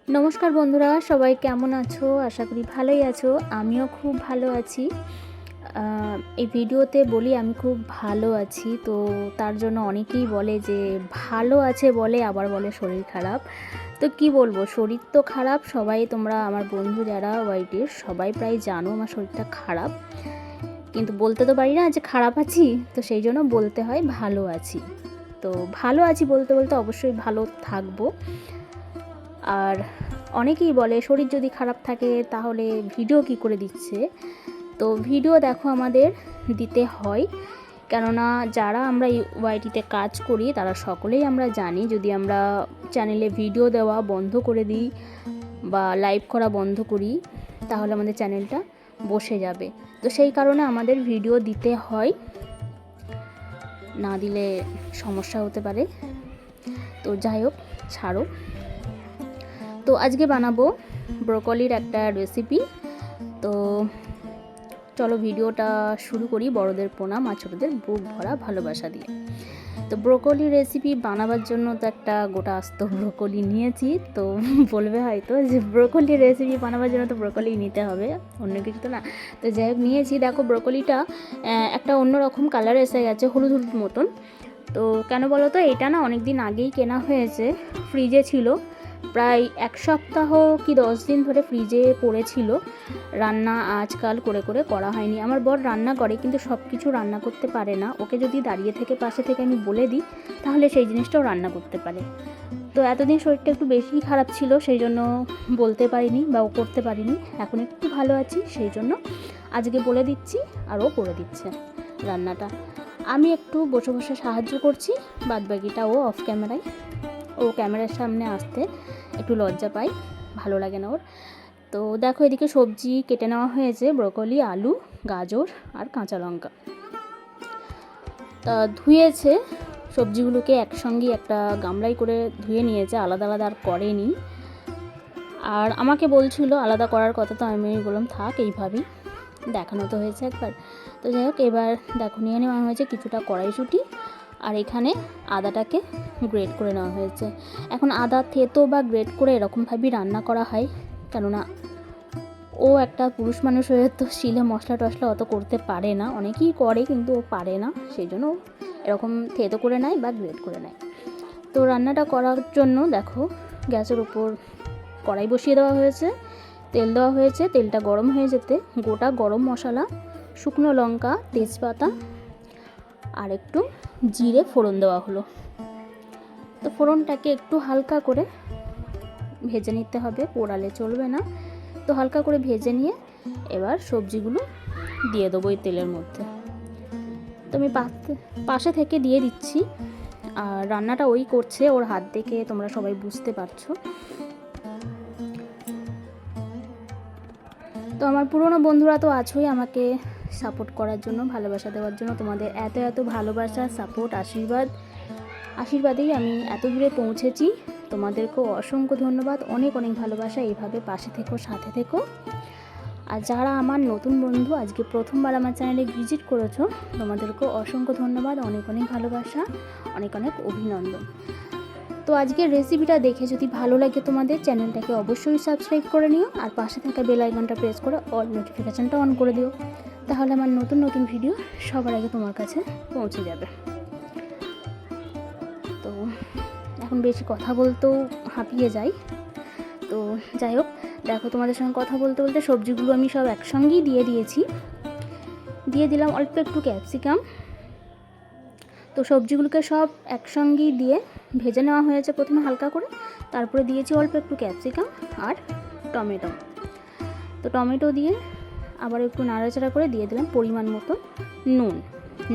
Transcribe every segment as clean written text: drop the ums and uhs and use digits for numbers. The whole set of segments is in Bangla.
নমস্কার বন্ধুরা, সবাই কেমন আছো? আশা করি ভালোই আছো। আমিও খুব ভালো আছি। এই ভিডিওতে বলি আমি খুব ভালো আছি। তো তার জন্য অনেকেই বলে যে ভালো আছে বলে, আবার বলে শরীর খারাপ। তো কি বলবো, শরীর তো খারাপ। সবাই তোমরা আমার বন্ধু যারা ওয়াইটির সবাই প্রায় জানো আমার শরীরটা খারাপ, কিন্তু বলতে তো পারি না যে খারাপ আছি। তো সেই জন্য বলতে হয় ভালো আছি। তো ভালো আছি বলতে বলতে অবশ্যই ভালো থাকবো। আর অনেকেই বলে শরীর যদি খারাপ থাকে তাহলে ভিডিও কি করে দিচ্ছে। তো ভিডিও দেখো আমাদের দিতে হয়, কেননা যারা আমরা ওয়াইটিতে কাজ করি তারা সকলেই আমরা জানি, যদি আমরা চ্যানেলে ভিডিও দেওয়া বন্ধ করে দিই বা লাইভ করা বন্ধ করি তাহলে আমাদের চ্যানেলটা বসে যাবে। তো সেই কারণে আমাদের ভিডিও দিতে হয়, না দিলে সমস্যা হতে পারে। তো যাই হোক, ছাড়ো। তো আজকে বানাবো ব্রোকলির একটা রেসিপি। তো চলো ভিডিওটা শুরু করি। বড়দের প্রণাম আর ছোটদের বুক ভরা ভালোবাসা দিয়ে। তো ব্রোকলি রেসিপি বানাবার জন্য তো একটা গোটা আস্ত ব্রোকলি নিয়েছি। তো বলবে হয়তো যে ব্রোকলি রেসিপি বানাবার জন্য তো ব্রোকলি নিতে হবে, অন্য কিছু তো না। তো যাই হোক নিয়েছি। দেখো ব্রোকলিটা একটা অন্যরকম কালার এসে গেছে, হলুদ হলুদ মতন। তো কেন বলো তো, এটা না অনেক দিন আগেই কেনা হয়েছে, ফ্রিজে ছিল প্রায় 1 সপ্তাহ কি 10 দিন ধরে ফ্রিজে পড়েছিল। রান্না আজকাল করে করা হয়নি। আমার বর রান্না করে, কিন্তু সব কিছু রান্না করতে পারে না। ওকে যদি দাঁড়িয়ে থেকে পাশে থেকে আমি বলে দিই তাহলে সেই জিনিসটাও রান্না করতে পারে। তো এতদিন শরীরটা একটু বেশি খারাপ ছিল, সেই জন্য বলতে পারিনি বা ও করতে পারিনি। এখন একটু ভালো আছি, সেই জন্য আজকে বলে দিচ্ছি আর ও করে দিচ্ছে রান্নাটা। আমি একটু বসে বসে সাহায্য করছি, বাদবাকিটা ও অফ ক্যামেরায়। ও ক্যামেরার সামনে আসতে একটু লজ্জা পায়, ভালো লাগে না ওর। তো দেখো এদিকে সবজি কেটে নেওয়া হয়েছে, ব্রোকলি, আলু, গাজর আর কাঁচা লঙ্কা। তা ধুয়েছে সবজিগুলোকে একসঙ্গে একটা গামলায় করে ধুয়ে নিয়েছে, আলাদা আলাদা আর করেনি। আর আমাকে বলছিল আলাদা করার কথা, তো আমি বললাম থাক, এইভাবেই দেখানো তো হয়েছে একবার। তো যাই হোক, এবার দেখো নিয়ে নেওয়া হয়েছে কিছুটা কড়াইশুঁটি, আর এখানে আদাটাকে গ্রেট করে নেওয়া হয়েছে। এখন আদা থেতো বা গ্রেট করে এরকমভাবেই রান্না করা হয়, কেননা ও একটা পুরুষ মানুষ হয়ে তো শিলে মশলা টশলা অত করতে পারে না। অনেকেই করে কিন্তু ও পারে না, সেই জন্য এরকম থেতো করে নেয় বা গ্রেট করে নেয়। তো রান্নাটা করার জন্য দেখো গ্যাসের উপর কড়াই বসিয়ে দেওয়া হয়েছে, তেল দেওয়া হয়েছে। তেলটা গরম হয়ে যেতে গোটা গরম মশলা, শুকনো লঙ্কা, তেজপাতা আর একটু জিরে ফোড়ন দেওয়া হলো। তো ফোড়নটাকে একটু হালকা করে ভেজে নিতে হবে, পোড়ালে চলবে না। তো হালকা করে ভেজে নিয়ে এবার সবজিগুলো দিয়ে দেবো এই তেলের মধ্যে। তো আমি পাশে থেকে দিয়ে দিচ্ছি। আর রান্নাটা ওই করছে, ওর হাত দেখে তোমরা সবাই বুঝতে পারছো। তো আমার পুরনো বন্ধুরা তো আছোই আমাকে সাপোর্ট করার জন্য, ভালোবাসা দেওয়ার জন্য। তোমাদের এত এত ভালোবাসা, সাপোর্ট, আশীর্বাদেই আমি এত দূরে পৌঁছেছি। তোমাদেরকেও অসংখ্য ধন্যবাদ, অনেক অনেক ভালোবাসা। এইভাবে পাশে থেকো, সাথে থেকো। আর যারা আমার নতুন বন্ধু আজকে প্রথমবার আমার চ্যানেলে ভিজিট করেছো, তোমাদেরকেও অসংখ্য ধন্যবাদ, অনেক অনেক ভালোবাসা, অনেক অনেক অভিনন্দন। তো আজকের রেসিপিটা দেখে যদি ভালো লাগে তোমাদের, চ্যানেলটাকে অবশ্যই সাবস্ক্রাইব করে নিও, আর পাশে থাকা বেল আইকনটা প্রেস করে অল নোটিফিকেশানটা অন করে দিও। তাহলে আমার নতুন নতুন ভিডিও সবার আগে তোমার কাছে পৌঁছে যাবে। তো এখন বেশি কথা বলতেও হাঁপিয়ে যাই। তো যাই হোক, দেখো তোমাদের সঙ্গে কথা বলতে বলতে সবজিগুলো আমি সব একসঙ্গেই দিয়ে দিয়েছি। দিয়ে দিলাম অল্প একটু ক্যাপসিকাম। তো সবজিগুলোকে সব একসঙ্গেই দিয়ে ভেজে নেওয়া হয়েছে প্রথমে হালকা করে, তারপরে দিয়েছি অল্প একটু ক্যাপসিকাম আর টমেটো। তো টমেটো দিয়ে আবার একটু নাড়াচাড়া করে দিয়ে দিলাম পরিমাণ মতো নুন।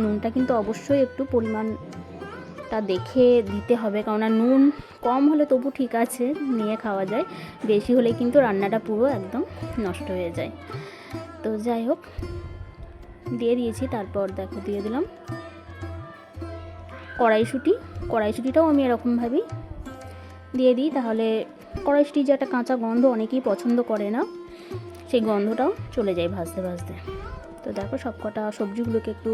নুনটা কিন্তু অবশ্যই একটু পরিমাণটা দেখে দিতে হবে, কেননা নুন কম হলে তবু ঠিক আছে, নিয়ে খাওয়া যায়, বেশি হলে কিন্তু রান্নাটা পুরো একদম নষ্ট হয়ে যায়। তো যাই হোক দিয়ে দিয়েছি। তারপর দেখো দিয়ে দিলাম কড়াইশুঁটিটাও আমি এরকমভাবেই দিয়ে দিই, তাহলে কড়াইশুঁটি যে একটা কাঁচা গন্ধ অনেকেই পছন্দ করে না, সেই গন্ধটাও চলে যায় ভাজতে ভাজতে। তো দেখো সবকটা সবজিগুলোকে একটু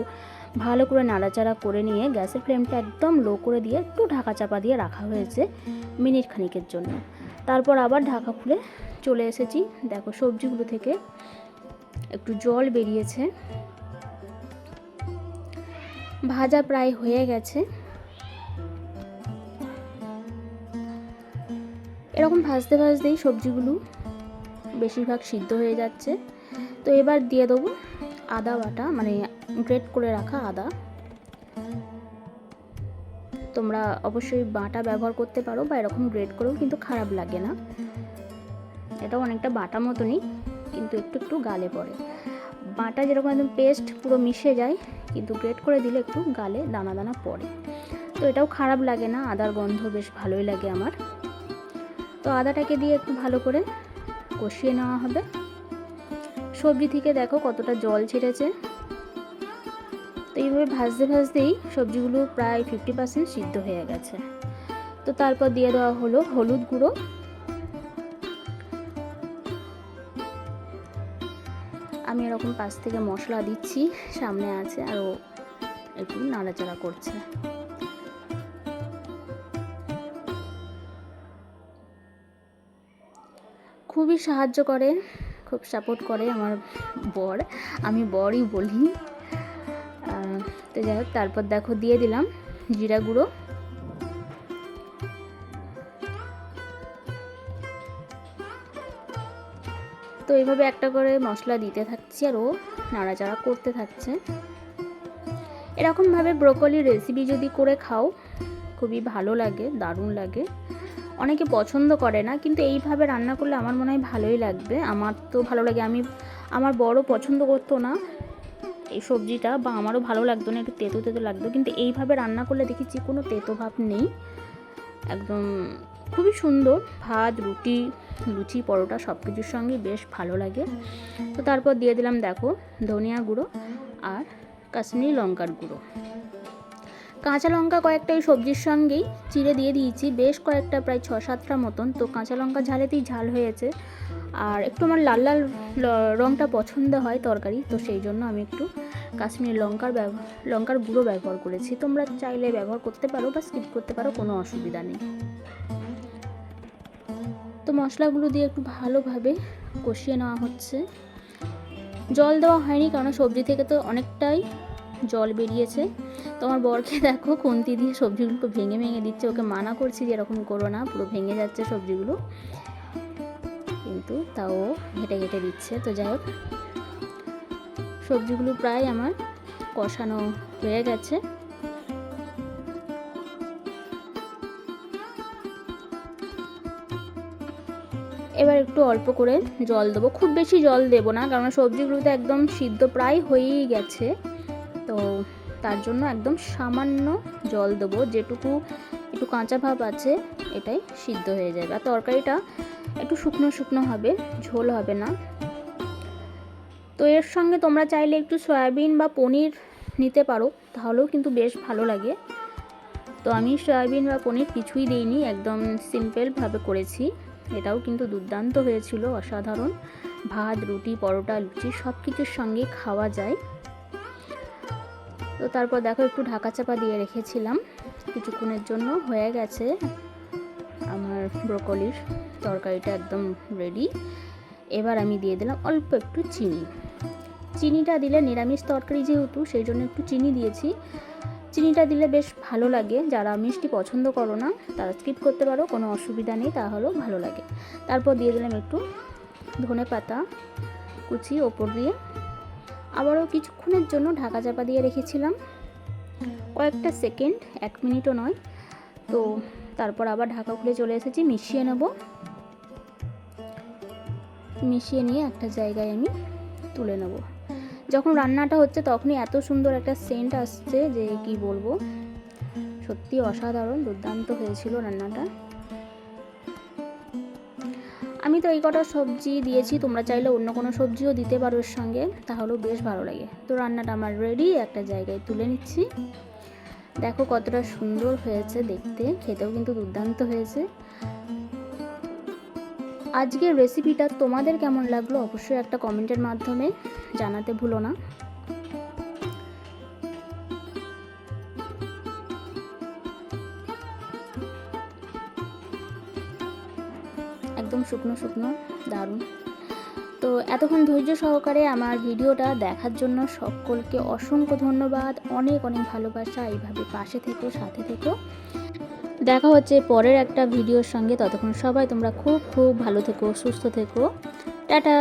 ভালো করে নাড়াচাড়া করে নিয়ে গ্যাসের ফ্লেমটা একদম লো করে দিয়ে একটু ঢাকা চাপা দিয়ে রাখা হয়েছে মিনিট খানিকের জন্য। তারপর আবার ঢাকা খুলে চলে এসেছি। দেখো সবজিগুলো থেকে একটু জল বেরিয়েছে, ভাজা প্রায় হয়ে গেছে। এরকম ভাজতে ভাজতেই সবজিগুলো বেশিরভাগ সিদ্ধ হয়ে যাচ্ছে। তো এবার দিয়ে দেবো আদা বাটা, মানে গ্রেট করে রাখা আদা। তোমরা অবশ্যই বাটা ব্যবহার করতে পারো বা এরকম গ্রেট করেও কিন্তু খারাপ লাগে না। এটাও অনেকটা বাটা মতনই, কিন্তু একটু একটু গালে পড়ে। বাটা যেরকম একদম পেস্ট পুরো মিশে যায়, কিন্তু গ্রেট করে দিলে একটু গালে দানা দানা পড়ে। তো এটাও খারাপ লাগে না, আদার গন্ধ বেশ ভালোই লাগে আমার। তো আদাটাকে দিয়ে একটু ভালো করে কষিয়ে নেওয়া হবে। সবজি থেকে দেখো কতটা জল ছেড়েছে। তো এইভাবে ভাজতে ভাজতেই সবজিগুলো প্রায় 50% সিদ্ধ হয়ে গেছে। তো তারপর দিয়ে দেওয়া হলো হলুদ গুঁড়ো, আমি এরকম পাশ থেকে মশলা দিচ্ছি, সামনে আছে আরও একটু নাড়াচাড়া করছে। খুবই সাহায্য করে, খুব সাপোর্ট করে আমার বর, আমি বরই বলি। তো যাই হোক, তারপর দেখো দিয়ে দিলাম জিরা গুঁড়ো। তো এইভাবে একটা করে মশলা দিতে থাকছি আর ও নাড়াচাড়া করতে থাকছে। এরকমভাবে ব্রোকলির রেসিপি যদি করে খাও খুবই ভালো লাগে, দারুণ লাগে। অনেকে পছন্দ করে না, কিন্তু এইভাবে রান্না করলে আমার মনে হয় ভালোই লাগবে। আমার তো ভালো লাগে, আমার বড় পছন্দ করতো না এই সবজিটা, বা আমারও ভালো লাগতো না, একটু তেতো তেতো লাগতো। কিন্তু এইভাবে রান্না করলে দেখেছি কোনো তেতো ভাব নেই, একদম খুবই সুন্দর। ভাত, রুটি, লুচি, পরোটা সব কিছুর সঙ্গে বেশ ভালো লাগে। তো তারপর দিয়ে দিলাম দেখো ধনিয়া গুঁড়ো আর কাশ্মীরি লঙ্কার গুঁড়ো। কাঁচা লঙ্কা কয়েকটা ওই সবজির সঙ্গেই চিড়ে দিয়ে দিয়েছি, বেশ কয়েকটা, প্রায় 6-7টা মতন। তো কাঁচা লঙ্কা ঝালেতেই ঝাল হয়েছে, আর একটু আমার লাল লাল রঙটা পছন্দ হয় তরকারি, তো সেই জন্য আমি একটু কাশ্মীরি লঙ্কার গুঁড়ো ব্যবহার করেছি। তোমরা চাইলে ব্যবহার করতে পারো বা স্কিপ করতে পারো, কোনো অসুবিধা নেই। তো মশলাগুলো দিয়ে একটু ভালোভাবে কষিয়ে নেওয়া হচ্ছে। জল দেওয়া হয়নি, কারণ সবজি থেকে তো অনেকটাই জল বেরিয়েছে। তো আমার বরকে দেখো খুন্তি দিয়ে সবজিগুলোকে ভেঙে ভেঙে দিচ্ছে, ওকে মানা করছি যে এরকম করো না, পুরো ভেঙে যাচ্ছে সবজিগুলো, কিন্তু তাও ঘেটে ঘেটে দিচ্ছে। তো যাই হোক, সবজিগুলো প্রায় আমার কষানো হয়ে গেছে। এবার একটু অল্প করে জল দেবো, খুব বেশি জল দেবো না, কারণ সবজিগুলোতে একদম সিদ্ধ প্রায় হয়েই গেছে। তো তার জন্য একদম সামান্য জল দেবো, যেটুকু একটু কাঁচা ভাব আছে এটাই সিদ্ধ হয়ে যাবে। আর তরকারিটা একটু শুকনো শুকনো হবে, ঝোল হবে না। তো এর সঙ্গে তোমরা চাইলে একটু সয়াবিন বা পনির নিতে পারো, তাহলেও কিন্তু বেশ ভালো লাগে। তো আমি সয়াবিন বা পনির কিছুই দিইনি, একদম সিম্পলভাবে করেছি। এটাও কিন্তু দুর্দান্ত হয়েছিল, অসাধারণ। ভাত, রুটি, পরোটা, লুচি সব কিছুর সঙ্গে খাওয়া যায়। তো তারপর দেখো একটু ঢাকা চাপা দিয়ে রেখেছিলাম কিছুক্ষণের জন্য, হয়ে গেছে আমার ব্রোকলির তরকারিটা একদম রেডি। এবার আমি দিয়ে দিলাম অল্প একটু চিনি। চিনিটা দিলে নিরামিষ তরকারি যেহেতু, সেই জন্য একটু চিনি দিয়েছি। চিনিটা দিলে বেশ ভালো লাগে, যারা মিষ্টি পছন্দ করো না তারা স্কিপ করতে পারো, কোনো অসুবিধা নেই, তাহলেও ভালো লাগে। তারপর দিয়ে দিলাম একটু ধনেপাতা কুচি ওপর দিয়ে। আবারও কিছুক্ষণের জন্য ঢাকা চাপা দিয়ে রেখেছিলাম, কয়েকটা সেকেন্ড, 1 মিনিটও নয়। তো তারপর আবার ঢাকা খুলে চলে এসেছি, মিশিয়ে নেব। মিশিয়ে নিয়ে একটা জায়গায় আমি তুলে নেব। যখন রান্নাটা হচ্ছে তখনই এত সুন্দর একটা সেন্ট আসছে যে কি বলবো, সত্যি অসাধারণ, দুর্দান্ত হয়েছিল রান্নাটা। আমি তো এই কটা সবজি দিয়েছি, তোমরা চাইলে অন্য কোনো সবজিও দিতে পারো এর সঙ্গে, তাহলেও বেশ ভালো লাগে। তো রান্নাটা আমার রেডি, একটা জায়গায় তুলে নিচ্ছি। দেখো কতটা সুন্দর হয়েছে দেখতে, খেতেও কিন্তু দুর্দান্ত হয়েছে। আজকের রেসিপিটা তোমাদের কেমন লাগলো অবশ্যই একটা কমেন্টের মাধ্যমে জানাতে ভুলো না। একদম শুকনো শুকনো, দারুণ। তো এতক্ষণ ধৈর্য সহকারে আমার ভিডিওটা দেখার জন্য সকলকে অসংখ্য ধন্যবাদ, অনেক অনেক ভালোবাসা। এইভাবে পাশে থেকো, সাথে থেকো। দেখা হচ্ছে পরের একটা ভিডিওর সঙ্গে। ততক্ষণ সবাই তোমরা খুব খুব ভালো থেকো, সুস্থ থেকো। টাটা।